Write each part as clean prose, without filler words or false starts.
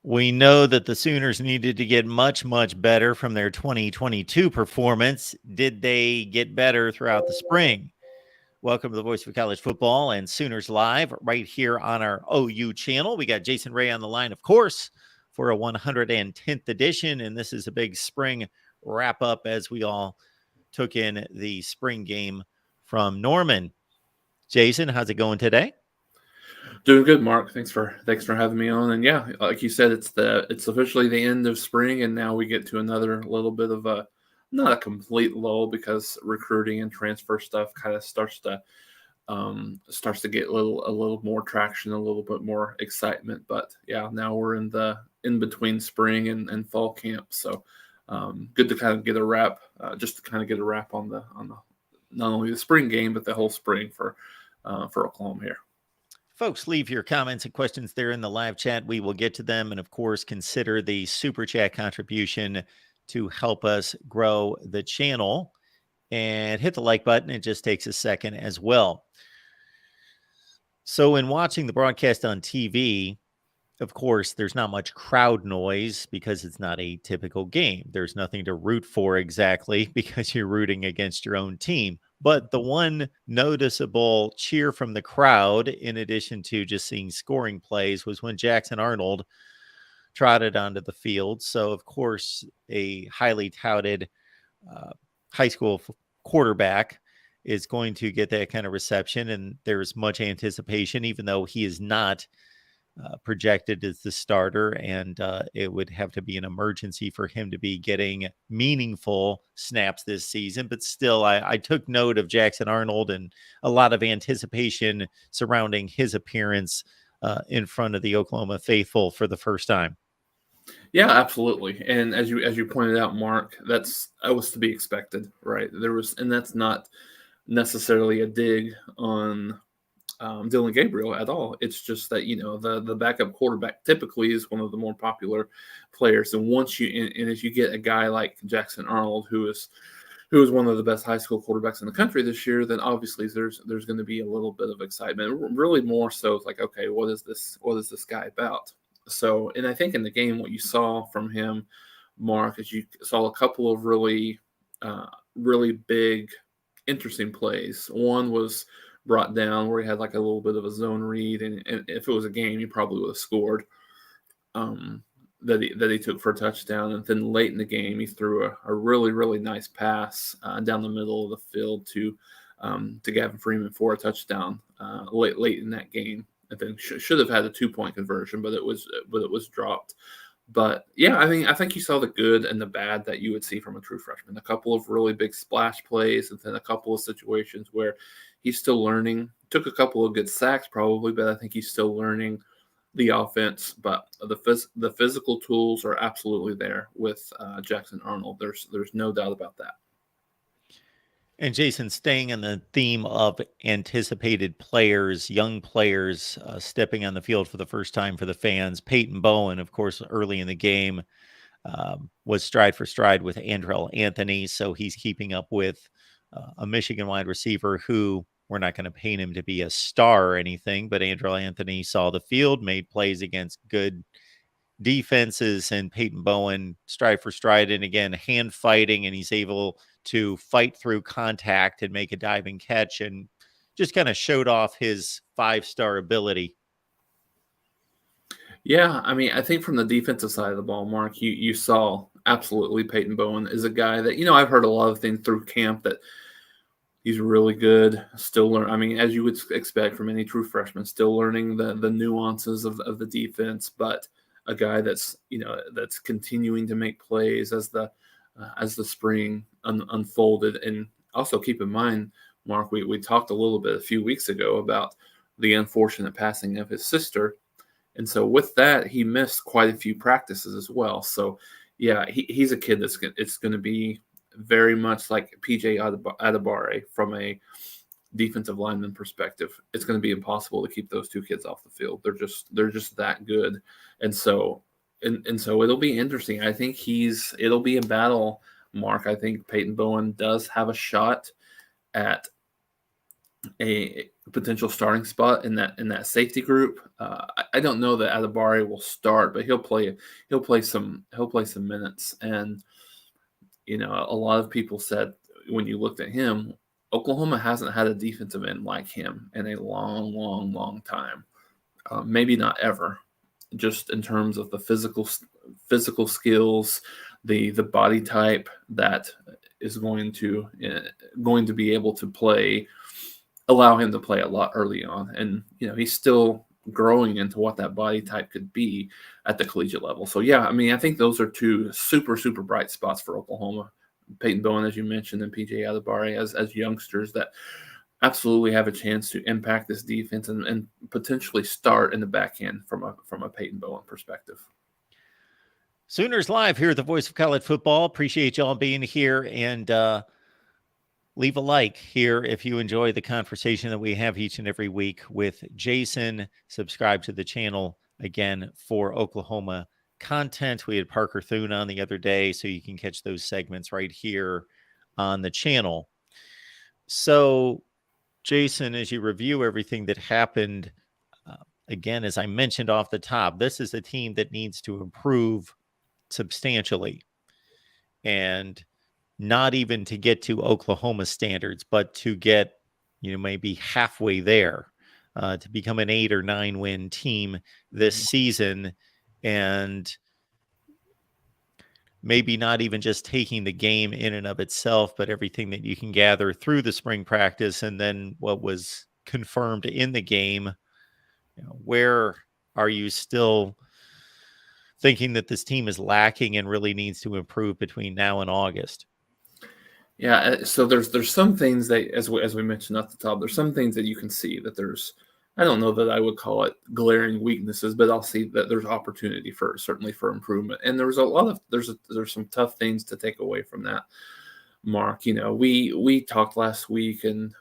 We know that the Sooners needed to get much, much better from their 2022 performance. Did they get better throughout the spring? Welcome to the Voice of College Football and Sooners Live right here on our OU channel. We got Jason Ray on the line, of course, for a 110th edition. And this is a big spring wrap up as we all took in the spring game from Norman. Jason, how's it going today? Doing good, Mark. Thanks for having me on. And yeah, like you said, it's officially the end of spring, and now we get to another little bit of a not a complete lull because recruiting and transfer stuff kind of starts to get a little more traction, a little bit more excitement. But yeah, now we're in between spring and fall camp, so good to kind of get a wrap, just to kind of get a wrap on the not only the spring game but the whole spring for Oklahoma here. Folks, leave your comments and questions there in the live chat. We will get to them. And of course, consider the super chat contribution to help us grow the channel. And hit the like button. It just takes a second as well. So, in watching the broadcast on TV, of course, there's not much crowd noise because it's not a typical game. There's nothing to root for exactly because you're rooting against your own team. But the one noticeable cheer from the crowd, in addition to just seeing scoring plays, was when Jackson Arnold trotted onto the field. So, of course, a highly touted high school quarterback is going to get that kind of reception. And there's much anticipation, even though he is not projected as the starter, and it would have to be an emergency for him to be getting meaningful snaps this season. But still, I took note of Jackson Arnold and a lot of anticipation surrounding his appearance in front of the Oklahoma faithful for the first time. Yeah, absolutely. And as you pointed out, Mark, that was to be expected, right? And that's not necessarily a dig on Dylan Gabriel at all. It's just that the backup quarterback typically is one of the more popular players, and and as you get a guy like Jackson Arnold, who is one of the best high school quarterbacks in the country this year, then obviously there's going to be a little bit of excitement. Really, more so, it's like, okay, what is this guy about? So, and I think in the game, what you saw from him, Mark, is you saw a couple of really big, interesting plays. One was brought down where he had like a little bit of a zone read, and if it was a game, he probably would have scored. That he took for a touchdown, and then late in the game, he threw a really really nice pass down the middle of the field to Gavin Freeman for a touchdown late in that game. I think should have had a 2-point conversion, but it was dropped. But yeah, I think you saw the good and the bad that you would see from a true freshman. A couple of really big splash plays, and then a couple of situations where he's still learning. Took a couple of good sacks probably, but I think he's still learning the offense. But the physical tools are absolutely there with Jackson Arnold. There's no doubt about that. And Jason, staying on the theme of anticipated players, young players stepping on the field for the first time for the fans, Peyton Bowen, of course, early in the game was stride for stride with Andrell Anthony. So he's keeping up with a Michigan wide receiver who we're not going to paint him to be a star or anything, but Andrell Anthony saw the field, made plays against good defenses, and Peyton Bowen stride for stride, and again hand fighting, and he's able to fight through contact and make a diving catch, and just kind of showed off his 5-star ability. Yeah, I mean, I think from the defensive side of the ball, Mark, you saw absolutely Peyton Bowen is a guy that I've heard a lot of things through camp that he's really good. Still learn. I mean, as you would expect from any true freshman, still learning the nuances of the defense, but a guy that's that's continuing to make plays as the spring unfolded. And also keep in mind, Mark, we talked a little bit a few weeks ago about the unfortunate passing of his sister. And so with that, he missed quite a few practices as well. So yeah, he's a kid it's going to be very much like PJ Adebare from a defensive lineman perspective. It's going to be impossible to keep those two kids off the field. They're just that good. And so it'll be interesting. I think it'll be a battle, Mark. I think Peyton Bowen does have a shot at a potential starting spot in that safety group. I don't know that Adibari will start, but he'll play some minutes. And a lot of people said when you looked at him, Oklahoma hasn't had a defensive end like him in a long, long, long time. Maybe not ever. Just in terms of the physical skills, the body type that is going to be able to allow him to play a lot early on. And he's still growing into what that body type could be at the collegiate level. So yeah, I mean, I think those are two super, super bright spots for Oklahoma. Peyton Bowen, as you mentioned, and PJ Adibari as youngsters that absolutely have a chance to impact this defense and potentially start in the back end from a Peyton Bowen perspective. Sooners Live here at the Voice of College Football. Appreciate y'all being here, and leave a like here if you enjoy the conversation that we have each and every week with Jason. Subscribe to the channel again for Oklahoma content. We had Parker Thune on the other day, so you can catch those segments right here on the channel. So, Jason, as you review everything that happened, again, as I mentioned off the top, this is a team that needs to improve substantially, and not even to get to Oklahoma standards, but to get, maybe halfway there, to become an 8 or 9 win team this season, and maybe not even just taking the game in and of itself, but everything that you can gather through the spring practice and then what was confirmed in the game. Where are you still thinking that this team is lacking and really needs to improve between now and August? Yeah, so there's some things that, as we mentioned at the top, there's some things that you can see that I don't know that I would call it glaring weaknesses, but I'll see that there's opportunity certainly for improvement. And there's some tough things to take away from that, Mark. We talked last week, and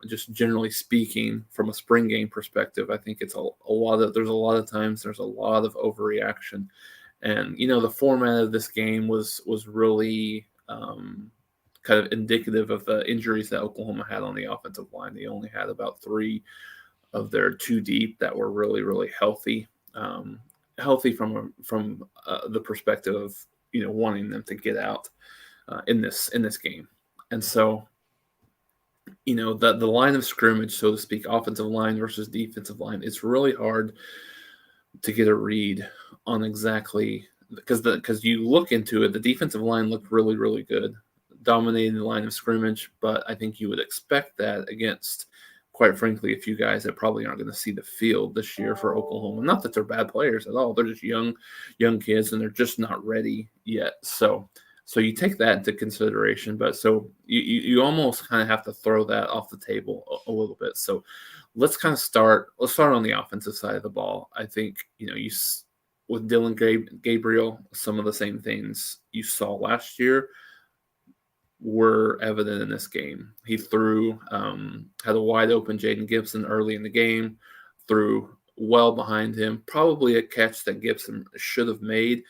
just generally speaking, from a spring game perspective, I think it's there's a lot of times there's a lot of overreaction, and the format of this game was really kind of indicative of the injuries that Oklahoma had on the offensive line. They only had about 3 of their 2 deep that were really, really healthy. Healthy from the perspective of wanting them to get out in this game. And so the line of scrimmage, so to speak, offensive line versus defensive line, it's really hard to get a read on exactly, because you look into it, the defensive line looked really, really good, dominating the line of scrimmage, but I think you would expect that against, quite frankly, a few guys that probably aren't going to see the field this year for Oklahoma. Not that they're bad players at all. They're just young kids, and they're just not ready yet. So you take that into consideration, but so you almost kind of have to throw that off the table a little bit. So let's start on the offensive side of the ball. I think, with Dylan Gabriel, some of the same things you saw last year were evident in this game. He had a wide open Jaden Gibson early in the game, threw well behind him, probably a catch that Gibson should have made,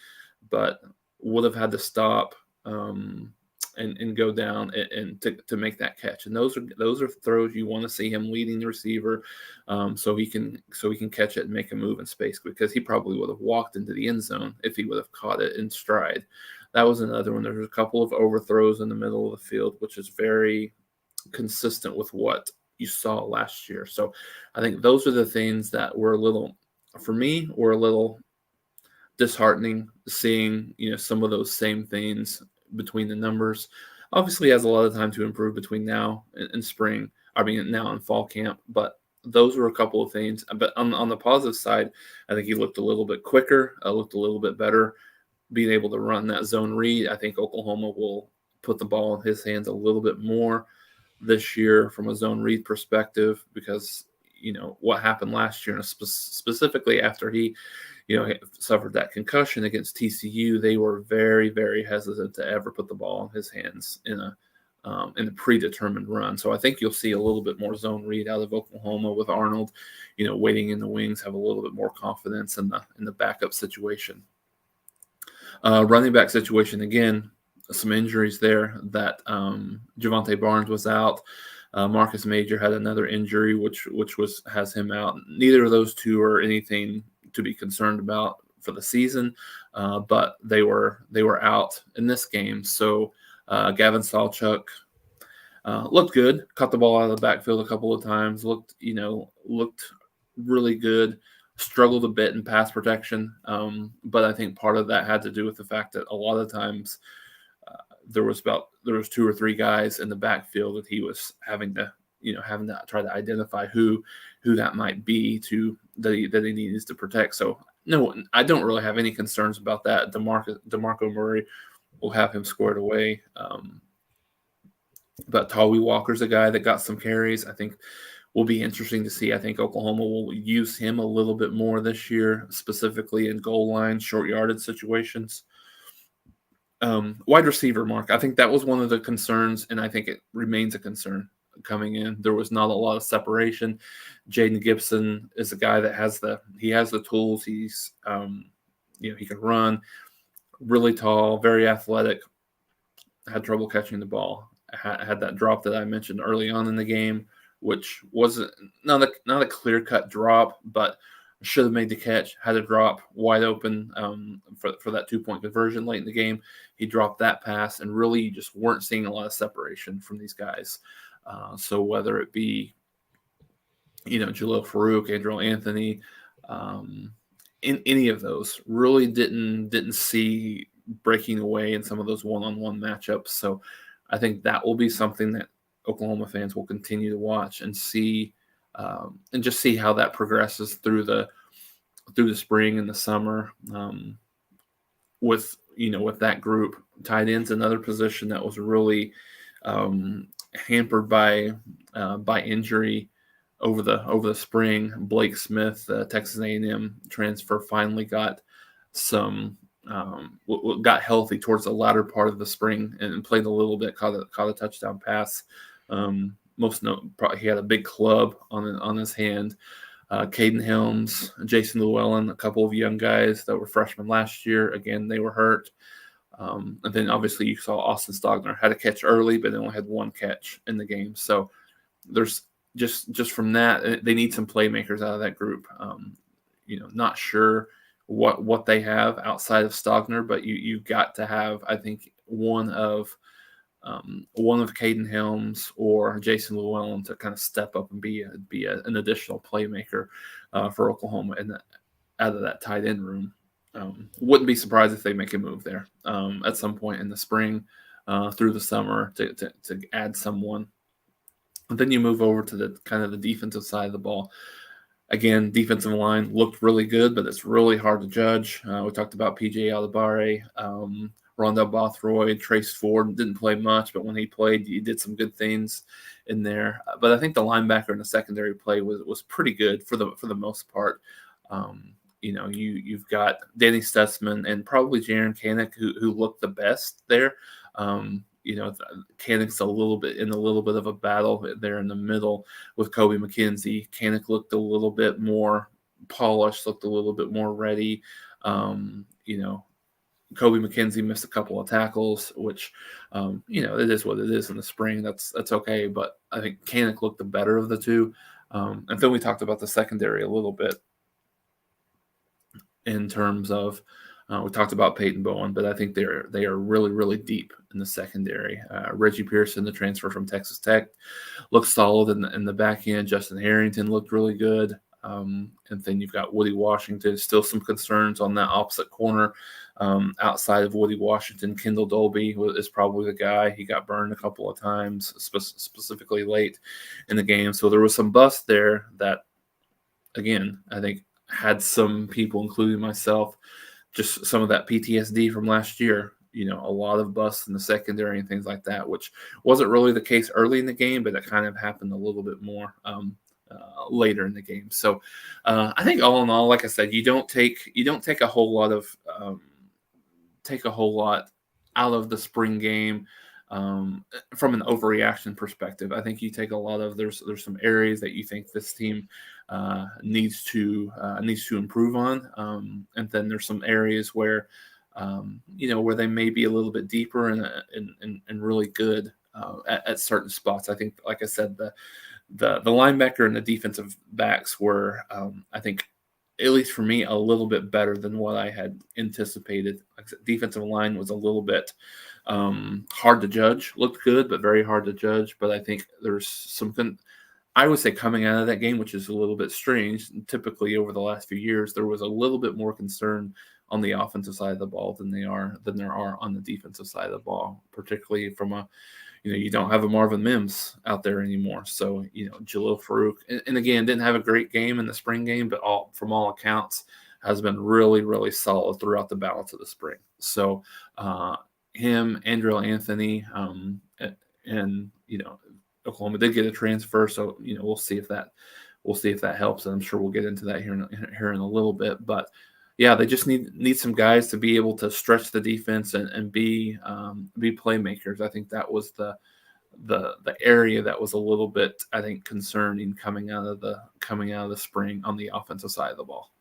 but would have had to stop and go down and to make that catch. And those are throws you want to see him leading the receiver, so he can catch it and make a move in space, because he probably would have walked into the end zone if he would have caught it in stride. That was another one. There's a couple of overthrows in the middle of the field, which is very consistent with what you saw last year. So I think those are the things that were a little disheartening, seeing some of those same things between the numbers. Obviously, he has a lot of time to improve between now and spring. I mean, now and fall camp, but those were a couple of things. But on the positive side, I think he looked a little bit quicker, looked a little bit better, being able to run that zone read. I think Oklahoma will put the ball in his hands a little bit more this year from a zone read perspective, because what happened last year, and specifically after he suffered that concussion against TCU, they were very, very hesitant to ever put the ball in his hands in a predetermined run. So I think you'll see a little bit more zone read out of Oklahoma with Arnold, waiting in the wings, have a little bit more confidence in the backup situation. Running back situation, again, some injuries there that Javante Barnes was out. Marcus Major had another injury, which has him out. Neither of those two are anything to be concerned about for the season, but they were out in this game. So Gavin Sawchuk looked good, caught the ball out of the backfield a couple of times, looked really good, struggled a bit in pass protection. But I think part of that had to do with the fact that a lot of times there was 2 or 3 guys in the backfield that he was having to try to identify who that might be that he needs to protect. So no, I don't really have any concerns about that. DeMarco Murray will have him squared away. But Tawi Walker's a guy that got some carries. I think will be interesting to see. I think Oklahoma will use him a little bit more this year, specifically in goal line, short yardage situations. Wide receiver, Mark, I think that was one of the concerns, and I think it remains a concern coming in. There was not a lot of separation. Jaden Gibson is a guy that has the tools. He's he can run, really tall, very athletic. Had trouble catching the ball. Had that drop that I mentioned early on in the game, which wasn't not a clear-cut drop, but should have made the catch. Had a drop wide open for that 2-point conversion late in the game. He dropped that pass, and really you just weren't seeing a lot of separation from these guys. So whether it be Jalil Farouk, Andrew Anthony, in any of those, really didn't see breaking away in some of those one-on-one matchups. So I think that will be something that Oklahoma fans will continue to watch and see, and just see how that progresses through the spring and the summer. With that group, tight ends, another position that was really hampered by injury over the spring. Blake Smith, Texas A&M transfer, finally got got healthy towards the latter part of the spring and played a little bit, caught a touchdown pass. He had a big club on his hand. Caden Helms, Jason Llewellyn, a couple of young guys that were freshmen last year. Again, they were hurt. And then obviously you saw Austin Stogner had a catch early, but they only had 1 catch in the game. So there's just from that, they need some playmakers out of that group. Not sure what they have outside of Stogner, but you've got to have, I think, one of Caden Helms or Jason Llewellyn to kind of step up and be an additional playmaker for Oklahoma out of that tight end room. Wouldn't be surprised if they make a move there at some point in the spring through the summer to add someone. And then you move over to the kind of the defensive side of the ball. Again, defensive line looked really good, but it's really hard to judge. We talked about PJ Alibare, Rondell Bothroyd, Trace Ford didn't play much, but when he played, he did some good things in there. But I think the linebacker in the secondary play was pretty good for the most part. You've got Danny Stutzman and probably Jaron Kanik who looked the best there. Kanik's a little bit of a battle there in the middle with Kobe McKenzie. Kanik looked a little bit more polished, looked a little bit more ready. Kobe McKenzie missed a couple of tackles, which, it is what it is in the spring. That's okay. But I think Kanik looked the better of the two. And then we talked about the secondary a little bit in terms of, we talked about Peyton Bowen, but I think they are really, really deep in the secondary. Reggie Pearson, the transfer from Texas Tech, looked solid in the back end. Justin Harrington looked really good. And then you've got Woody Washington. Still some concerns on that opposite corner. Outside of Woody Washington, Kendall Dolby is probably the guy. He got burned a couple of times, specifically late in the game. So there was some bust there that, again, I think had some people, including myself, just some of that PTSD from last year. A lot of busts in the secondary and things like that, which wasn't really the case early in the game, but it kind of happened a little bit more later in the game. So I think all in all, like I said, you don't take a whole lot out of the spring game from an overreaction perspective. I think you take a lot of there's some areas that you think this team needs to improve on, and then there's some areas where where they may be a little bit deeper and really good at certain spots. I think, like I said, the linebacker and the defensive backs were, I think, at least for me, a little bit better than what I had anticipated. Like I said, defensive line was a little bit hard to judge. Looked good, but very hard to judge. But I think there's something, I would say, coming out of that game, which is a little bit strange. Typically, over the last few years, there was a little bit more concern on the offensive side of the ball than there are on the defensive side of the ball, particularly from a, you don't have a Marvin Mims out there anymore. So, Jalil Farouk, and again, didn't have a great game in the spring game, but from all accounts, has been really, really solid throughout the balance of the spring. So, him, Andrew Anthony, and Oklahoma did get a transfer, so we'll see if that helps, and I'm sure we'll get into that here in a little bit. But yeah, they just need some guys to be able to stretch the defense and be playmakers. I think that was the area that was a little bit, I think, concerning coming out of the spring on the offensive side of the ball.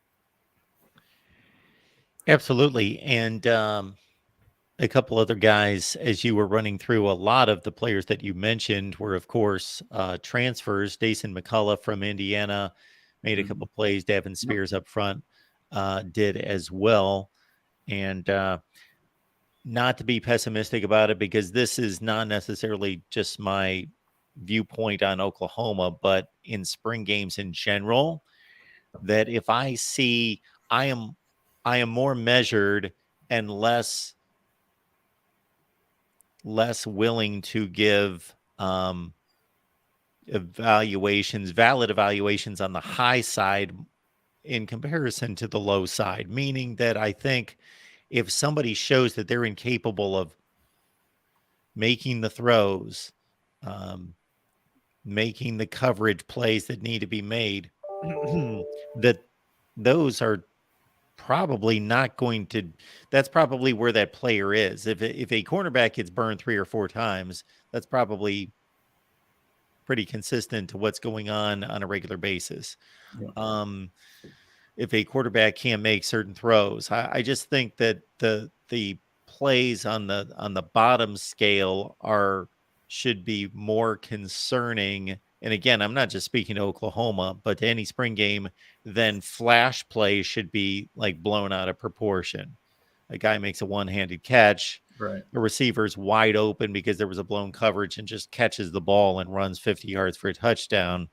Absolutely. And a couple other guys, as you were running through, a lot of the players that you mentioned were, of course, transfers. Dason McCullough from Indiana made a couple plays. Davin Spears up front did as well. And not to be pessimistic about it, because this is not necessarily just my viewpoint on Oklahoma, but in spring games in general, that if I see, I am more measured and less willing to give valid evaluations on the high side in comparison to the low side, meaning that I think if somebody shows that they're incapable of making the throws, making the coverage plays that need to be made, that those are probably not going to, that's probably where that player is. If a cornerback gets burned 3 or 4 times, that's probably pretty consistent to what's going on a regular basis. Yeah. If a quarterback can't make certain throws, I just think that the plays on the bottom scale should be more concerning. And again, I'm not just speaking to Oklahoma, but to any spring game, then flash plays should be like blown out of proportion. A guy makes a one-handed catch, right? The receiver's wide open because there was a blown coverage and just catches the ball and runs 50 yards for a touchdown.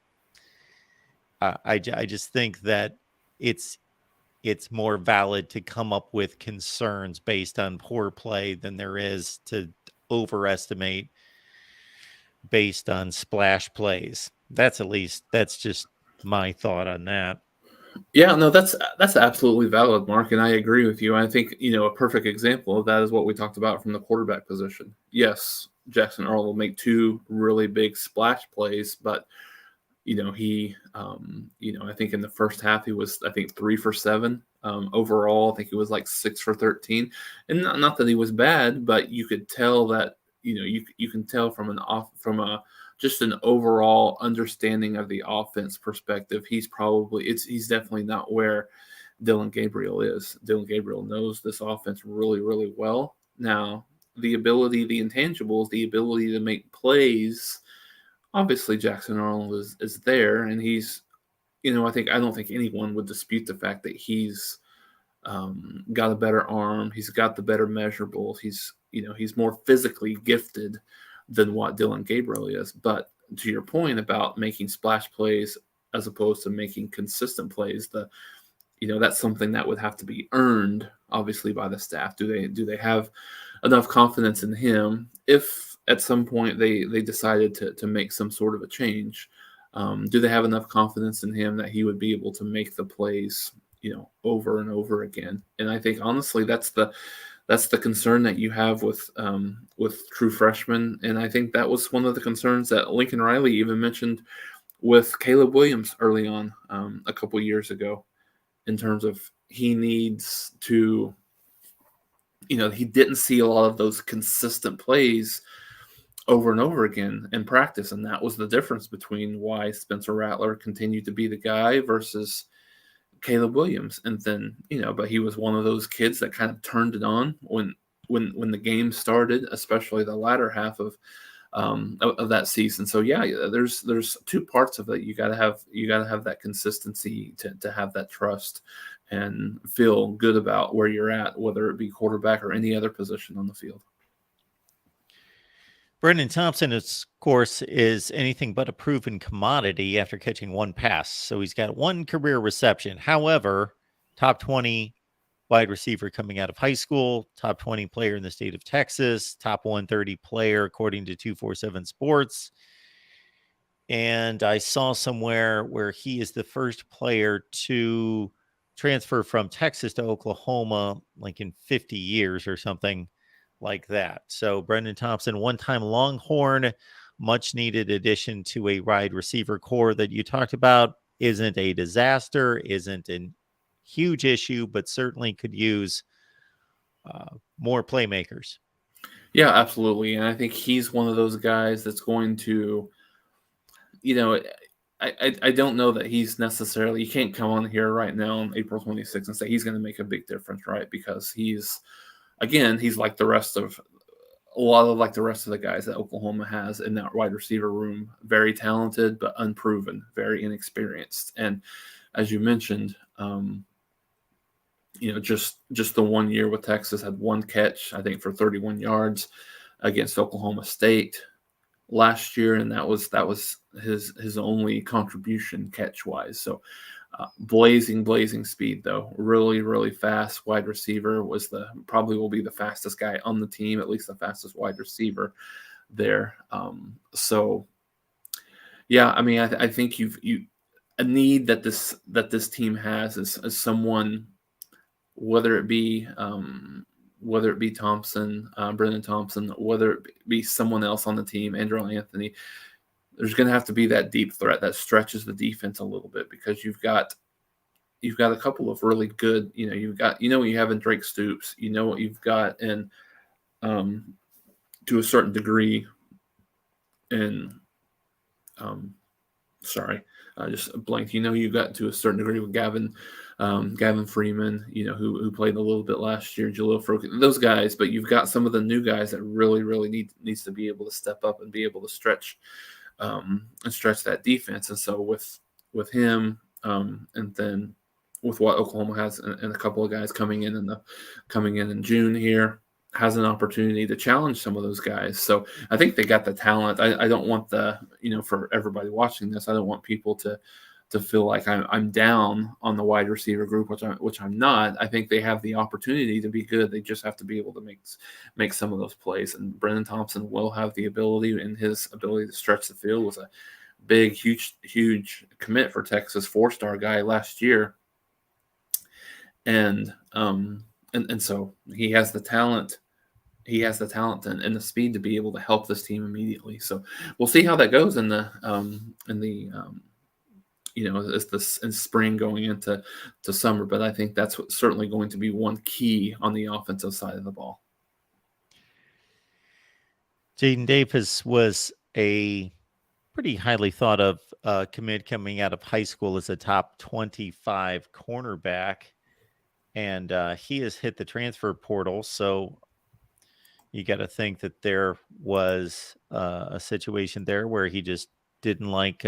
I just think that it's more valid to come up with concerns based on poor play than there is to overestimate based on splash plays. That's just my thought on that. Yeah, no, that's absolutely valid, Mark, and I agree with you. I think, a perfect example of that is what we talked about from the quarterback position. Yes, Jackson Earl will make 2 really big splash plays, but he, I think in the first half he was, 3 for 7. Overall, I think he was like 6 for 13, and not that he was bad, but you could tell that you can tell from just an overall understanding of the offense perspective, he's definitely not where Dillon Gabriel is. Dillon Gabriel knows this offense really, really well. Now, the intangibles, the ability to make plays, obviously Jackson Arnold is there, and he's, I don't think anyone would dispute the fact that he's got a better arm. He's got the better measurables. He's more physically gifted than what Dillon Gabriel is. But to your point about making splash plays as opposed to making consistent plays, that's something that would have to be earned, obviously, by the staff. Do they have enough confidence in him if at some point they decided to make some sort of a change? Do they have enough confidence in him that he would be able to make the plays, over and over again? And I think honestly, that's the concern that you have with true freshmen. And I think that was one of the concerns that Lincoln Riley even mentioned with Caleb Williams early on a couple years ago, in terms of he needs to, he didn't see a lot of those consistent plays over and over again in practice. And that was the difference between why Spencer Rattler continued to be the guy versus Caleb Williams. And then, but he was one of those kids that kind of turned it on when the game started, especially the latter half of of that season. So yeah, there's two parts of it. You got to have that consistency to have that trust and feel good about where you're at, whether it be quarterback or any other position on the field. Brendan Thompson, of course, is anything but a proven commodity after catching one pass. So he's got one career reception. However, top 20 wide receiver coming out of high school, top 20 player in the state of Texas, top 130 player according to 247 Sports. And I saw somewhere where he is the first player to transfer from Texas to Oklahoma, like in 50 years or something like that. So Brendan Thompson, one-time Longhorn, much needed addition to a wide receiver core that you talked about. Isn't a disaster, isn't a huge issue, but certainly could use more playmakers. Yeah, absolutely. And I think he's one of those guys that's going to, I don't know that he's necessarily, you can't come on here right now on April 26th and say he's going to make a big difference, right? Because he's like the rest of the guys that Oklahoma has in that wide receiver room. Very talented, but unproven, very inexperienced. And as you mentioned, just the 1 year with Texas, had one catch, I think, for 31 yards against Oklahoma State last year, and that was his only contribution catch wise. So blazing speed, though, really fast wide receiver. Probably will be the fastest guy on the team, at least the fastest wide receiver there. So yeah, I mean, I think a need that this team has is someone, whether it be Thompson, Brendan Thompson, whether it be someone else on the team, Andrew Anthony, there's going to have to be that deep threat that stretches the defense a little bit, because you've got a couple of really good, you've got, what you have in Drake Stoops, what you've got in, to a certain degree, in, sorry, I just blanked. You got to a certain degree with Gavin Freeman, who played a little bit last year, Jaleel Froken, those guys. But you've got some of the new guys that really needs to be able to step up and be able to stretch that defense. And so with him, and then with what Oklahoma has, and a couple of guys coming in in June here, has an opportunity to challenge some of those guys. So I think they got the talent. I don't want for everybody watching this, I don't want people to feel like I'm down on the wide receiver group, which I'm not. I think they have the opportunity to be good. They just have to be able to make some of those plays. And Brendan Thompson will have the ability, and his ability to stretch the field was a big, huge commit for Texas, 4-star guy last year. And so he has the talent. He has the talent and the speed to be able to help this team immediately. So we'll see how that goes in spring going into summer. But I think that's certainly going to be one key on the offensive side of the ball. Jaden Davis was a pretty highly thought of commit coming out of high school as a top 25 cornerback. And he has hit the transfer portal. So you got to think that there was a situation there where he just didn't like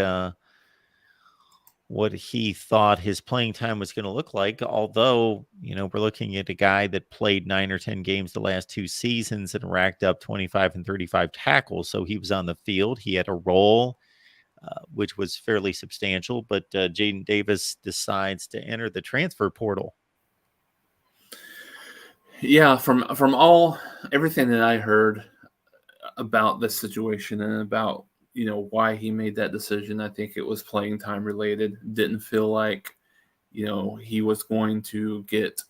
what he thought his playing time was going to look like. Although, we're looking at a guy that played 9 or 10 games the last 2 seasons and racked up 25 and 35 tackles. So he was on the field. He had a role, which was fairly substantial. But Jaden Davis decides to enter the transfer portal. Yeah, from everything that I heard about this situation and about why he made that decision, I think it was playing time related. Didn't feel like he was going to get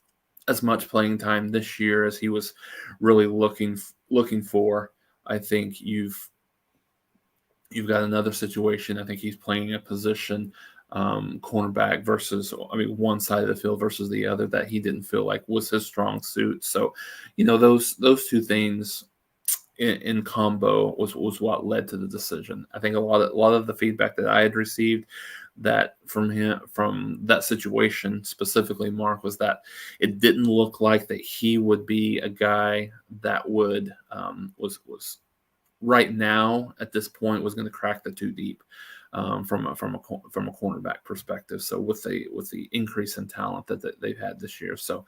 as much playing time this year as he was really looking for. I think you've got another situation. I think he's playing a position, cornerback versus, one side of the field versus the other, that he didn't feel like was his strong suit. So, those two things in combo was what led to the decision. I think a lot of the feedback that I had received that from that situation specifically, Mark, was that it didn't look like that he would be a guy that would right now at this point was going to crack the two deep from a cornerback perspective. So with the increase in talent that they've had this year, so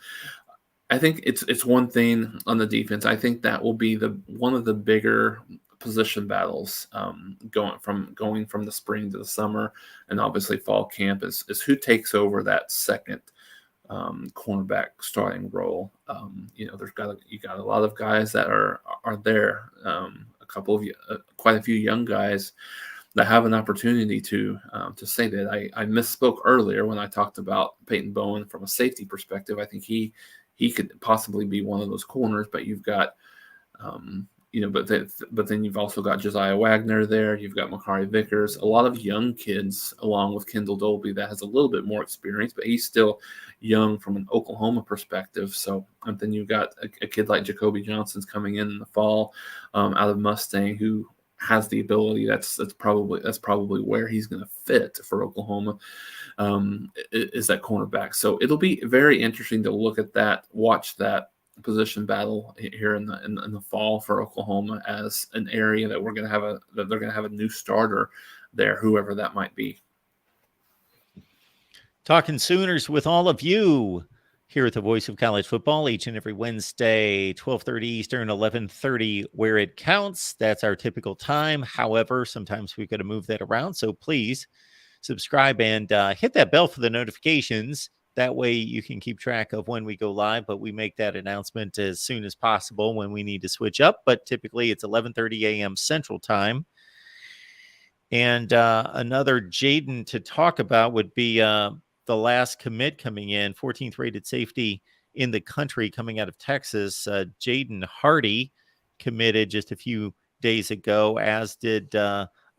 I think it's one thing on the defense. I think that will be one of the bigger position battles going from the spring to the summer, and obviously fall camp is who takes over that second cornerback starting role. You got a lot of guys that are there. Quite a few young guys that have an opportunity to say that. I misspoke earlier when I talked about Peyton Bowen from a safety perspective. I think he could possibly be one of those corners, but you've got but then you've also got Josiah Wagner there. You've got Makari Vickers, a lot of young kids, along with Kendall Dolby, that has a little bit more experience, but he's still young from an Oklahoma perspective. So, and then you've got a kid like Jacoby Johnson's coming in the fall out of Mustang, who has the ability. That's probably where he's going to fit for Oklahoma. Is that cornerback. So it'll be very interesting to watch that position battle here in the fall for Oklahoma, as an area that they're going to have a new starter there, whoever that might be. Talking Sooners with all of you here at the Voice of College Football each and every Wednesday, 12:30 Eastern, 11:30 where it counts. That's our typical time. However, sometimes we've got to move that around. So please subscribe and hit that bell for the notifications. That way you can keep track of when we go live, but we make that announcement as soon as possible when we need to switch up. But typically it's 11:30 a.m. Central Time. And another Jaden to talk about would be the last commit coming in, 14th rated safety in the country coming out of Texas. Jaden Hardy committed just a few days ago, as did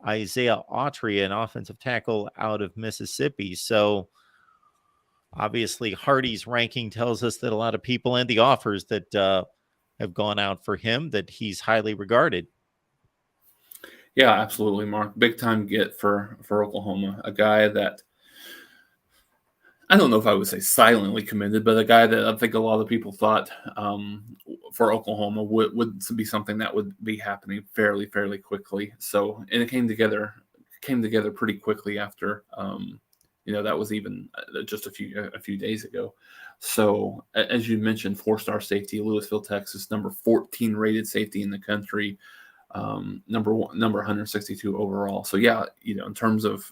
Isaiah Autry, an offensive tackle out of Mississippi. So obviously Hardy's ranking tells us that a lot of people, and the offers that have gone out for him, that he's highly regarded. Yeah, absolutely, Mark. Big time get for Oklahoma. A guy that, I don't know if I would say silently committed, but a guy that I think a lot of people thought for Oklahoma would be something that would be happening fairly quickly. So, and it came together pretty quickly after that was even just a few days ago. So, as you mentioned, 4-star safety, Lewisville, Texas, number 14 rated safety in the country, number 162 overall. So yeah, in terms of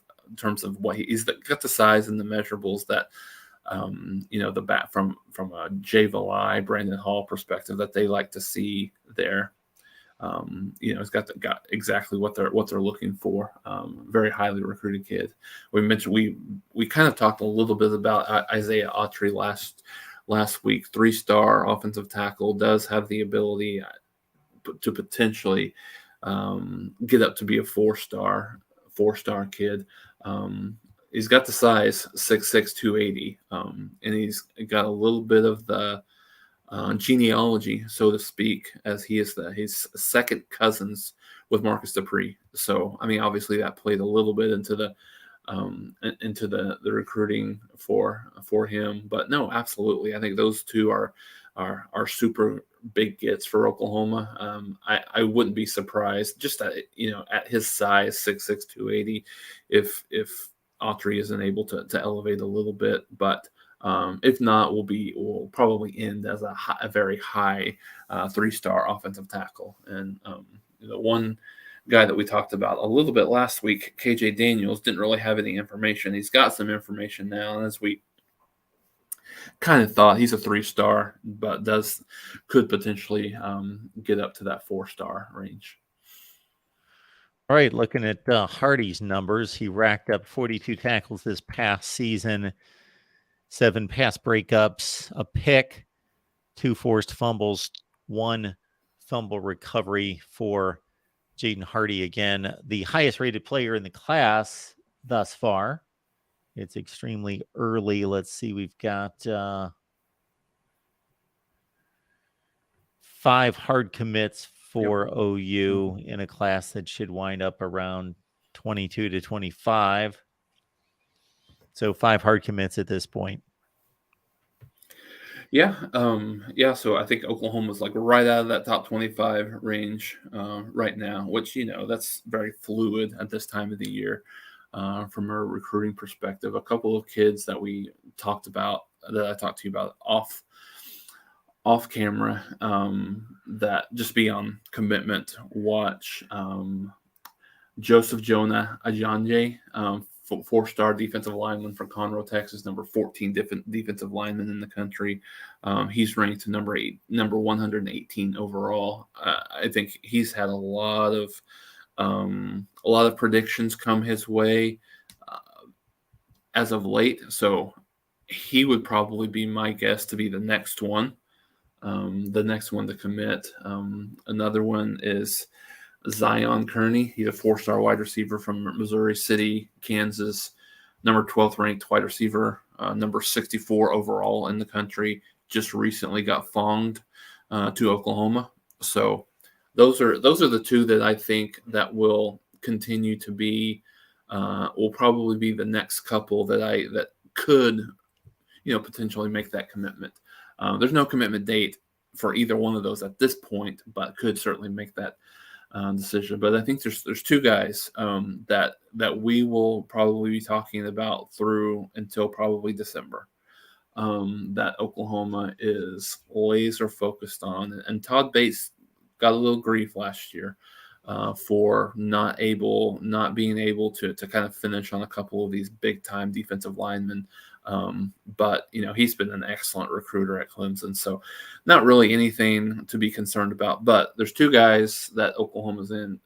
what he's got, the size and the measurables that the bat from a Jay Valai, Brandon Hall perspective that they like to see there. He's got exactly what they're looking for. Very highly recruited kid. We mentioned we kind of talked a little bit about Isaiah Autry last week. 3-star offensive tackle, does have the ability to potentially get up to be a 4-star kid. He's got the size, 6'6", 280, and he's got a little bit of the genealogy, so to speak, as he's second cousins with Marcus Dupree. So, I mean, obviously that played a little bit into the recruiting for him. But no, absolutely, I think those two are super big gets for Oklahoma. I wouldn't be surprised, just at his size, 6'6", 280, if Autry isn't able to elevate a little bit. But if not, we'll probably end as a very high 3-star offensive tackle. And the one guy that we talked about a little bit last week, KJ Daniels, didn't really have any information. He's got some information now, and as we kind of thought, he's a 3-star, but could potentially get up to that 4-star range. All right, looking at Hardy's numbers, he racked up 42 tackles this past season, 7 pass breakups, a pick, 2 forced fumbles, 1 fumble recovery for Jaden Hardy. Again, the highest rated player in the class thus far. It's extremely early. Let's see, we've got 5 hard commits for OU in a class that should wind up around 22 to 25. So 5 hard commits at this point. Yeah. So I think Oklahoma's like right out of that top 25 range right now, which that's very fluid at this time of the year. From a recruiting perspective, a couple of kids that I talked to you about off camera, that just be on commitment watch. Joseph Jonah Ajanje, 4-star defensive lineman from Conroe, Texas, number 14 defensive lineman in the country. He's ranked number 118 overall. I think he's had a lot of predictions come his way as of late. So he would probably be my guess to be the next one to commit. Another one is Zion Kearney. He's a 4-star wide receiver from Missouri City, Kansas, number 12th ranked wide receiver, number 64 overall in the country. Just recently got fonged to Oklahoma. So those are the two that I think that will continue to be will probably be the next couple that could potentially make that commitment. There's no commitment date for either one of those at this point, but could certainly make that decision. But I think there's two guys that we will probably be talking about through until probably December, that Oklahoma is laser focused on. And Todd Bates got a little grief last year for not being able to kind of finish on a couple of these big time defensive linemen. But he's been an excellent recruiter at Clemson, so not really anything to be concerned about. But there's two guys that Oklahoma's in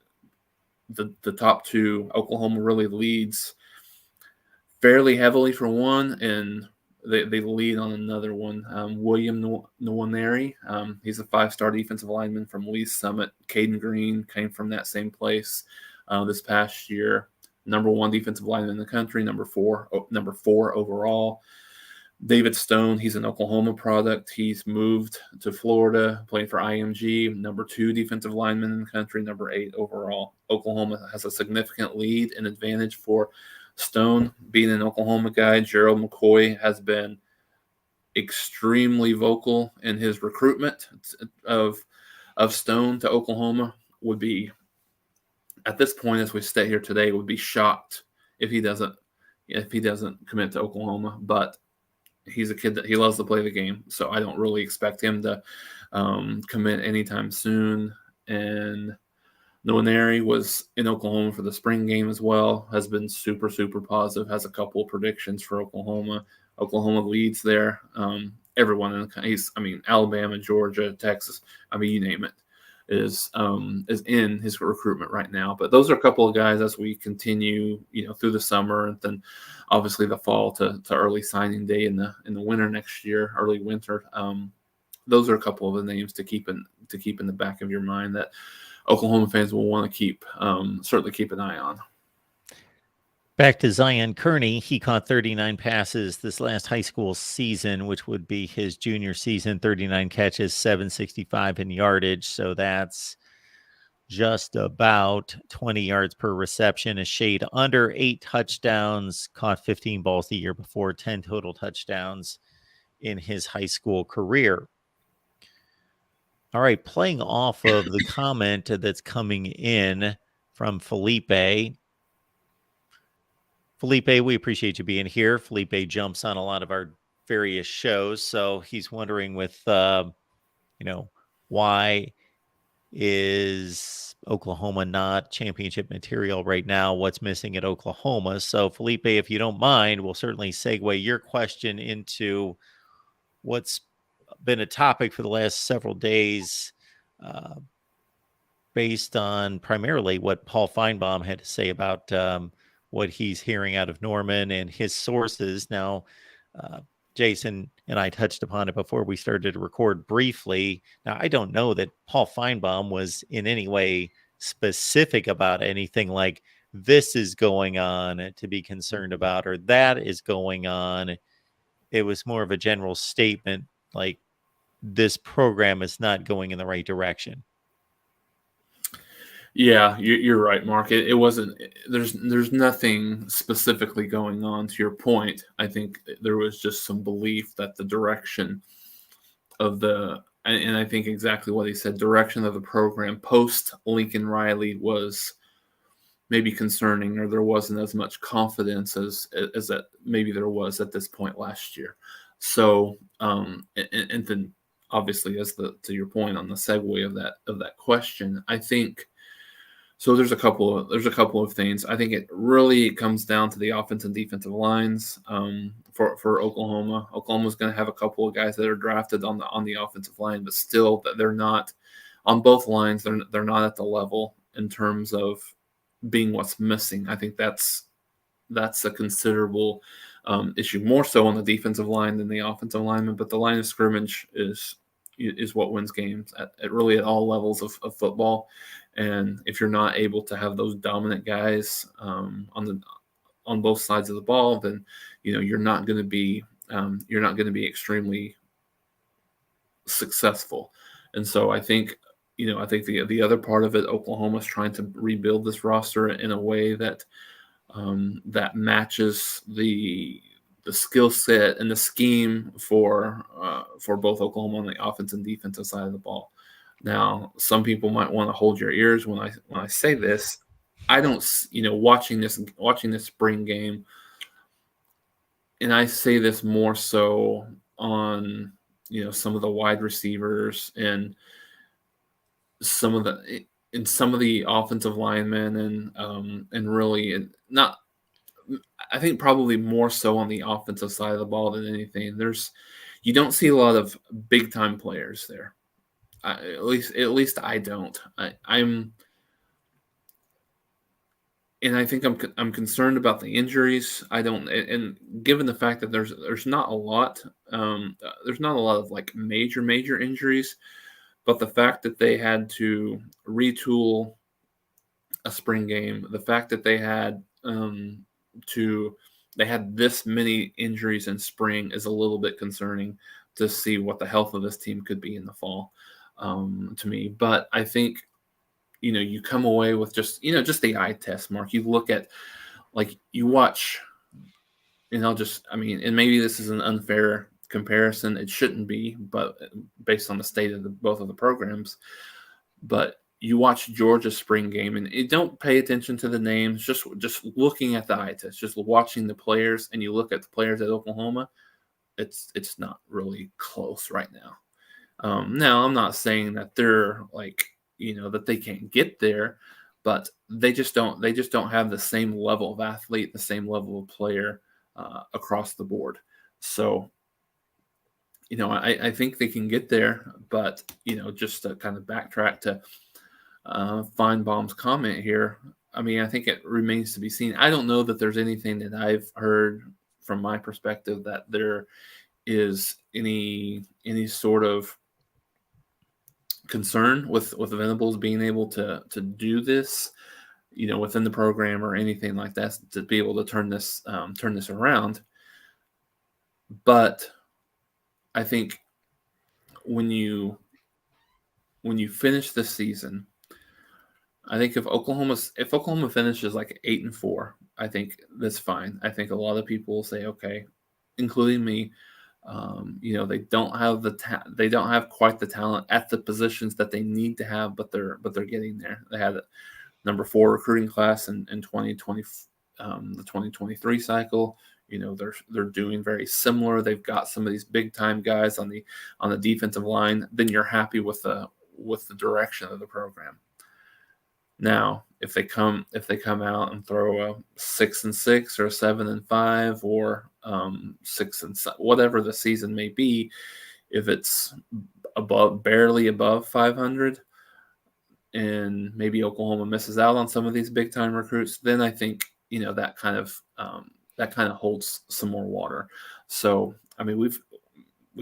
the top two. Oklahoma really leads fairly heavily for one, and they lead on another one. William Nwaneri, he's a 5-star defensive lineman from Lee's Summit. Caden Green came from that same place this past year. Number 1 defensive lineman in the country, number 4 overall. David Stone, he's an Oklahoma product. He's moved to Florida, playing for IMG. Number 2 defensive lineman in the country, number 8 overall. Oklahoma has a significant lead and advantage for Stone. Being an Oklahoma guy, Gerald McCoy has been extremely vocal in his recruitment of Stone to Oklahoma. Would be, at this point as we stay here today, would be shocked if he doesn't commit to Oklahoma. But he's a kid that he loves to play the game, so I don't really expect him to commit anytime soon. And Nwaneri was in Oklahoma for the spring game as well, has been super, super positive, has a couple of predictions for Oklahoma. Oklahoma leads there. Everyone in Alabama, Georgia, Texas, you name it, is in his recruitment right now. But those are a couple of guys as we continue, through the summer, and then obviously the fall to early signing day in the winter next year, early winter. Those are a couple of the names to keep in the back of your mind that Oklahoma fans will want to certainly keep an eye on. Back to Zion Kearney, he caught 39 passes this last high school season, which would be his junior season, 39 catches, 765 in yardage. So that's just about 20 yards per reception, a shade under, 8 touchdowns, caught 15 balls the year before, 10 total touchdowns in his high school career. All right, playing off of the comment that's coming in from Felipe. Felipe, we appreciate you being here. Felipe jumps on a lot of our various shows, so he's wondering with, why is Oklahoma not championship material right now? What's missing at Oklahoma? So, Felipe, if you don't mind, we'll certainly segue your question into what's been a topic for the last several days, based on primarily what Paul Feinbaum had to say about what he's hearing out of Norman and his sources. Now, Jason and I touched upon it before we started to record briefly. Now, I don't know that Paul Feinbaum was in any way specific about anything like this is going on to be concerned about or that is going on. It was more of a general statement like this program is not going in the right direction. Yeah, you're right, Mark. It wasn't. There's nothing specifically going on. To your point, I think there was just some belief that the direction of the, and I think exactly what he said, direction of the program post Lincoln Riley was maybe concerning, or there wasn't as much confidence as that maybe there was at this point last year. So, and then obviously, to your point on the segue of that question, I think so. There's a couple of things. I think it really comes down to the offensive and defensive lines. For Oklahoma, Oklahoma's going to have a couple of guys that are drafted on the offensive line, but still, they're not on both lines. They're not at the level in terms of being what's missing. I think that's a considerable issue, more so on the defensive line than the offensive lineman. But the line of scrimmage is what wins games at really at all levels of football. And if you're not able to have those dominant guys on both sides of the ball, then you're not going to be extremely successful. And so I think the other part of it, Oklahoma's trying to rebuild this roster in a way that that matches the skill set and the scheme for both Oklahoma on the offense and defensive side of the ball. Now, some people might want to hold your ears when I say this. I don't, watching this spring game, and I say this more so on some of the wide receivers and some of the offensive linemen and really not. I think probably more so on the offensive side of the ball than anything. You don't see a lot of big time players there. At least I don't. And I think I'm concerned about the injuries. I don't, and given the fact that there's not a lot, there's not a lot of like major injuries, but the fact that they had to retool a spring game, the fact that they had this many injuries in spring is a little bit concerning to see what the health of this team could be in the fall, to me. But I think you come away with just the eye test, Mark. You look at, like, you watch, and and maybe this is an unfair comparison. It shouldn't be, but based on the state of both of the programs. But you watch Georgia's spring game, and you don't pay attention to the names, just looking at the eye test, just watching the players, and you look at the players at Oklahoma, it's not really close right now. Now, I'm not saying that they're like, that they can't get there, but they just don't have the same level of athlete, the same level of player across the board. So, I think they can get there, but just to kind of backtrack to Feinbaum's comment here, I mean, I think it remains to be seen. I don't know that there's anything that I've heard from my perspective that there is any sort of concern with Venables being able to do this, within the program or anything like that, to be able to turn this around. But I think when you finish the season, I think if Oklahoma finishes like 8-4, I think that's fine. I think a lot of people will say, okay, including me, they don't have they don't have quite the talent at the positions that they need to have, but they're getting there. They had a number 4 recruiting class in 2020, the 2023 cycle. They're doing very similar. They've got some of these big time guys on the defensive line. Then you're happy with the direction of the program. Now, if they come out and throw a 6-6 or a 7-5 or 6-7, whatever the season may be, if it's barely above 500, and maybe Oklahoma misses out on some of these big time recruits, then I think that kind of holds some more water. So, I mean, we've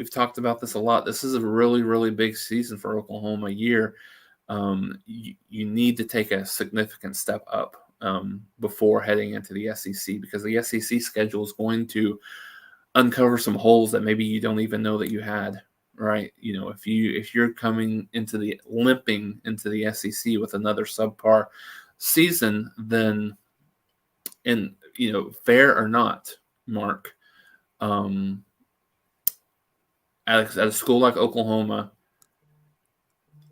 talked about this a lot. This is a really, really big season for Oklahoma year. You need to take a significant step up before heading into the SEC, because the SEC schedule is going to uncover some holes that maybe you don't even know that you had, right? If you're limping into the SEC with another subpar season, then, and fair or not, Mark, at a school like Oklahoma,